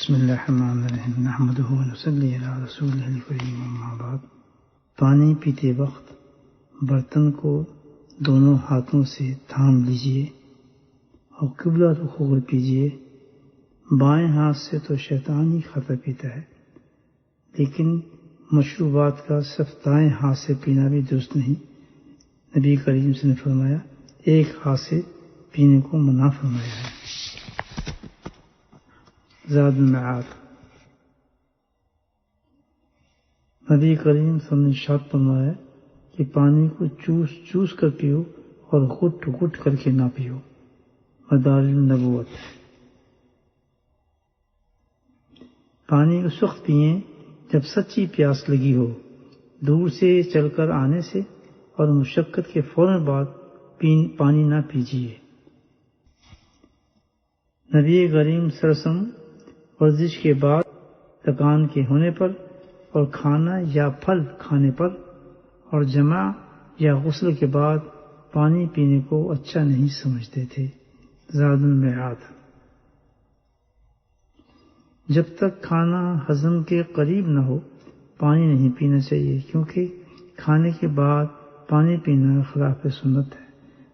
بسم اللہ الرحمن الرحیم نحمدہ ونصلی علی رسولہ الکریم اما بعد۔ پانی پیتے وقت برتن کو دونوں ہاتھوں سے تھام لیجئے اور قبلہ رخ ہو کر پیجئے۔ بائیں ہاتھ سے تو شیطان ہی کھاتا پیتا ہے، لیکن مشروبات کا صرف دائیں ہاتھ سے پینا بھی درست نہیں۔ نبی کریم صلی اللہ علیہ وسلم نے فرمایا ایک ہاتھ سے پینے کو منع فرمایا ہے۔ زاد المعاد۔ نبی کریم صلی اللہ علیہ وسلم نے ارشاد فرمایا کہ پانی کو چوس چوس کر پیو اور گھٹ گھٹ کر کے نہ پیو۔ مدارج النبوت۔ پانی اس وقت پئیں جب سچی پیاس لگی ہو، دور سے چل کر آنے سے اور مشقت کے فوراً بعد پانی نہ پیجیے۔ نبی کریم صلی اللہ علیہ وسلم ورزش کے بعد تھکان کے ہونے پر اور کھانا یا پھل کھانے پر اور جمع یا غسل کے بعد پانی پینے کو اچھا نہیں سمجھتے تھے۔ زاد المعاد۔ جب تک کھانا ہضم کے قریب نہ ہو پانی نہیں پینا چاہیے، کیونکہ کھانے کے بعد پانی پینا خلاف سنت ہے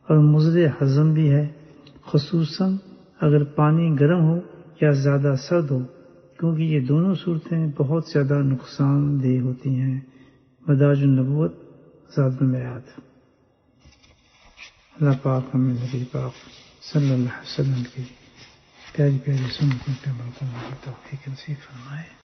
اور مضر ہضم بھی ہے، خصوصاً اگر پانی گرم ہو یا زیادہ سرد ہو، کیونکہ یہ دونوں صورتیں بہت زیادہ نقصان دہ ہوتی ہیں۔ مدارج النبوت، زاد المعاد۔ اللہ پاک ہمیں نبی پاک صلی اللہ علیہ وسلم کی پیاری پیاری سنتوں پہ عمل کرنے کی توفیق نصیب فرمائے۔